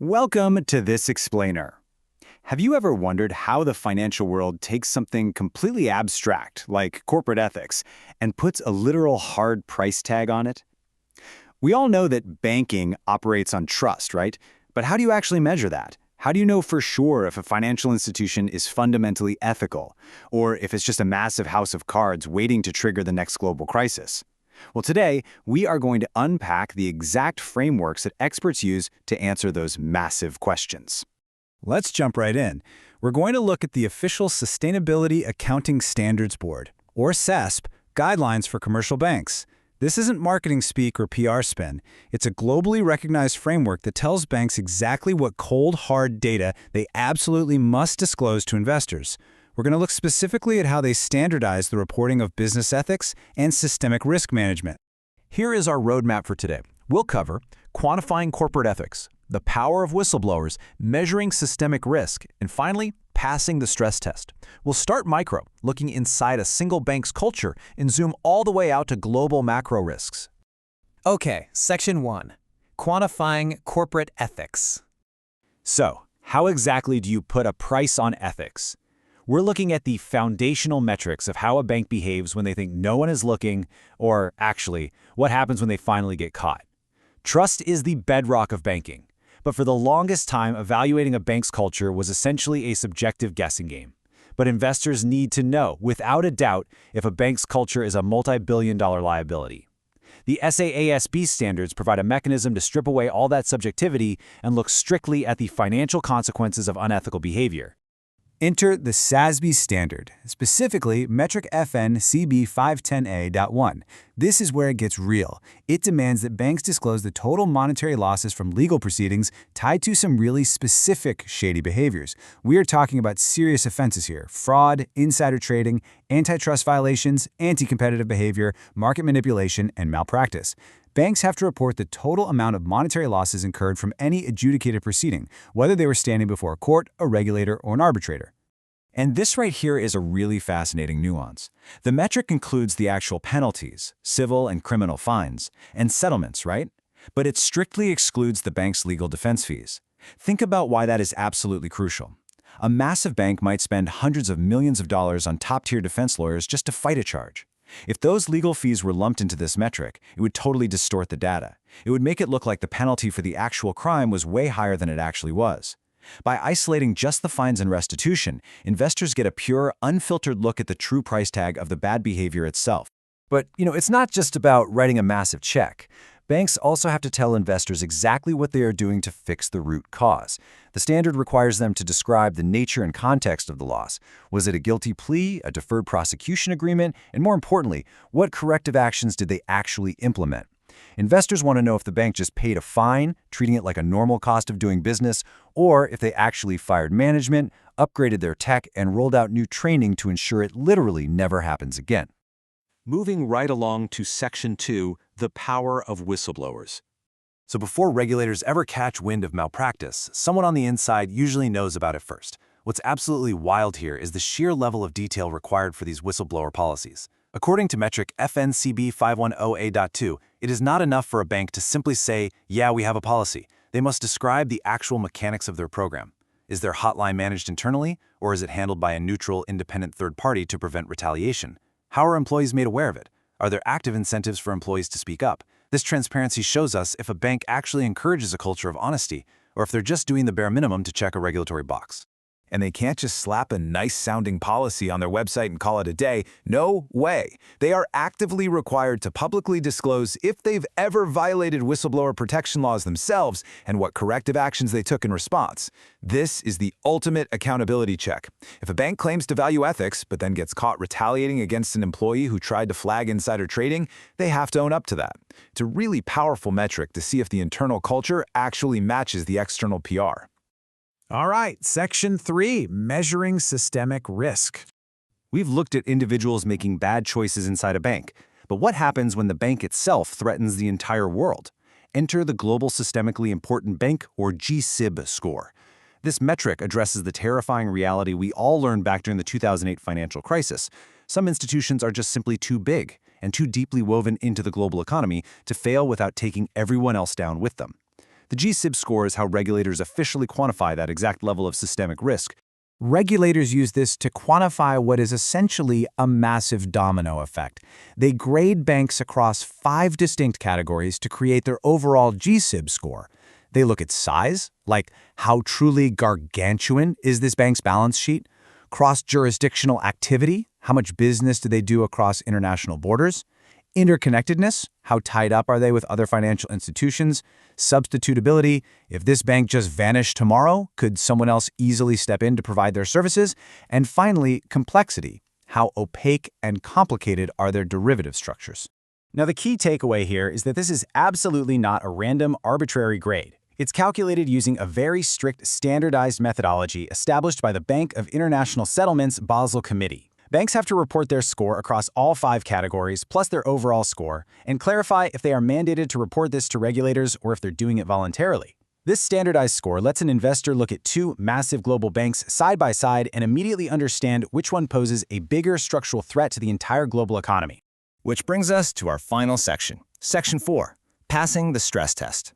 Welcome to This Explainer. Have you ever wondered how the financial world takes something completely abstract, like corporate ethics, and puts a literal hard price tag on it? We all know that banking operates on trust, right? But how do you actually measure that? How do you know for sure if a financial institution is fundamentally ethical, or if it's just a massive house of cards waiting to trigger the next global crisis? Well, today, we are going to unpack the exact frameworks that experts use to answer those massive questions. Let's jump right in. We're going to look at the official Sustainability Accounting Standards Board, or SASB, guidelines for commercial banks. This isn't marketing speak or PR spin. It's a globally recognized framework that tells banks exactly what cold, hard data they absolutely must disclose to investors. We're going to look specifically at how they standardize the reporting of business ethics and systemic risk management. Here is our roadmap for today. We'll cover quantifying corporate ethics, the power of whistleblowers, measuring systemic risk, and finally, passing the stress test. We'll start micro, looking inside a single bank's culture, and zoom all the way out to global macro risks. Okay, Section 1. Quantifying corporate ethics. So, how exactly do you put a price on ethics? We're looking at the foundational metrics of how a bank behaves when they think no one is looking, or actually, what happens when they finally get caught. Trust is the bedrock of banking, but for the longest time, evaluating a bank's culture was essentially a subjective guessing game. But investors need to know, without a doubt, if a bank's culture is a multi-billion-dollar liability. The SASB standards provide a mechanism to strip away all that subjectivity and look strictly at the financial consequences of unethical behavior. Enter the SASB standard, specifically metric FN CB 510A.1. This is where it gets real. It demands that banks disclose the total monetary losses from legal proceedings tied to some really specific shady behaviors. We are talking about serious offenses here: fraud, insider trading, antitrust violations, anti-competitive behavior, market manipulation, and malpractice. Banks have to report the total amount of monetary losses incurred from any adjudicated proceeding, whether they were standing before a court, a regulator, or an arbitrator. And this right here is a really fascinating nuance. The metric includes the actual penalties, civil and criminal fines, and settlements, right? But it strictly excludes the bank's legal defense fees. Think about why that is absolutely crucial. A massive bank might spend hundreds of millions of dollars on top-tier defense lawyers just to fight a charge. If those legal fees were lumped into this metric, it would totally distort the data. It would make it look like the penalty for the actual crime was way higher than it actually was. By isolating just the fines and restitution, investors get a pure, unfiltered look at the true price tag of the bad behavior itself. But, it's not just about writing a massive check. Banks also have to tell investors exactly what they are doing to fix the root cause. The standard requires them to describe the nature and context of the loss. Was it a guilty plea, a deferred prosecution agreement, and more importantly, what corrective actions did they actually implement? Investors want to know if the bank just paid a fine, treating it like a normal cost of doing business, or if they actually fired management, upgraded their tech, and rolled out new training to ensure it literally never happens again. Moving right along to Section 2, the power of whistleblowers. So before regulators ever catch wind of malpractice, someone on the inside usually knows about it first. What's absolutely wild here is the sheer level of detail required for these whistleblower policies. According to metric FNCB 510A.2, it is not enough for a bank to simply say, yeah, we have a policy. They must describe the actual mechanics of their program. Is their hotline managed internally, or is it handled by a neutral, independent third party to prevent retaliation? How are employees made aware of it? Are there active incentives for employees to speak up? This transparency shows us if a bank actually encourages a culture of honesty, or if they're just doing the bare minimum to check a regulatory box. And they can't just slap a nice-sounding policy on their website and call it a day. No way. They are actively required to publicly disclose if they've ever violated whistleblower protection laws themselves and what corrective actions they took in response. This is the ultimate accountability check. If a bank claims to value ethics, but then gets caught retaliating against an employee who tried to flag insider trading, they have to own up to that. It's a really powerful metric to see if the internal culture actually matches the external PR. All right, Section 3, measuring systemic risk. We've looked at individuals making bad choices inside a bank, but what happens when the bank itself threatens the entire world? Enter the Global Systemically Important Bank, or G-SIB score. This metric addresses the terrifying reality we all learned back during the 2008 financial crisis. Some institutions are just simply too big and too deeply woven into the global economy to fail without taking everyone else down with them. The G-SIB score is how regulators officially quantify that exact level of systemic risk. Regulators use this to quantify what is essentially a massive domino effect. They grade banks across 5 distinct categories to create their overall G-SIB score. They look at size, like how truly gargantuan is this bank's balance sheet, cross-jurisdictional activity, how much business do they do across international borders, interconnectedness, how tied up are they with other financial institutions, substitutability, if this bank just vanished tomorrow, could someone else easily step in to provide their services, and finally, complexity, how opaque and complicated are their derivative structures. Now, the key takeaway here is that this is absolutely not a random, arbitrary grade. It's calculated using a very strict, standardized methodology established by the Bank of International Settlements Basel Committee. Banks have to report their score across all 5 categories, plus their overall score, and clarify if they are mandated to report this to regulators or if they're doing it voluntarily. This standardized score lets an investor look at 2 massive global banks side by side and immediately understand which one poses a bigger structural threat to the entire global economy. Which brings us to our final section, Section 4, Passing the Stress Test.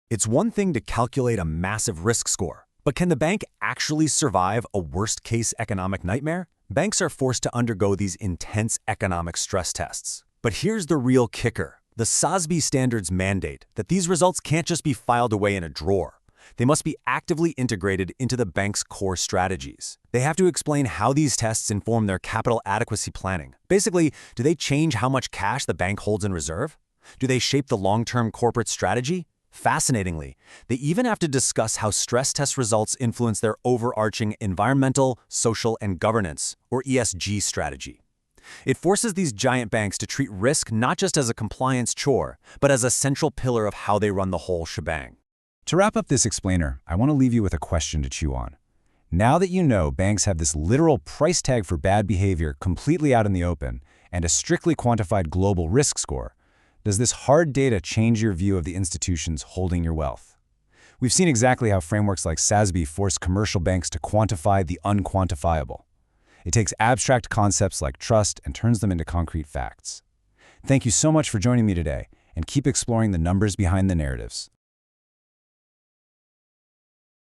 It's one thing to calculate a massive risk score, but can the bank actually survive a worst-case economic nightmare? Banks are forced to undergo these intense economic stress tests. But here's the real kicker. The SASB standards mandate that these results can't just be filed away in a drawer. They must be actively integrated into the bank's core strategies. They have to explain how these tests inform their capital adequacy planning. Basically, do they change how much cash the bank holds in reserve? Do they shape the long-term corporate strategy? Fascinatingly, they even have to discuss how stress test results influence their overarching environmental, social, and governance, or ESG strategy. It forces these giant banks to treat risk not just as a compliance chore, but as a central pillar of how they run the whole shebang. To wrap up this explainer, I want to leave you with a question to chew on. Now that you know banks have this literal price tag for bad behavior completely out in the open and a strictly quantified global risk score, does this hard data change your view of the institutions holding your wealth? We've seen exactly how frameworks like SASB force commercial banks to quantify the unquantifiable. It takes abstract concepts like trust and turns them into concrete facts. Thank you so much for joining me today, and keep exploring the numbers behind the narratives.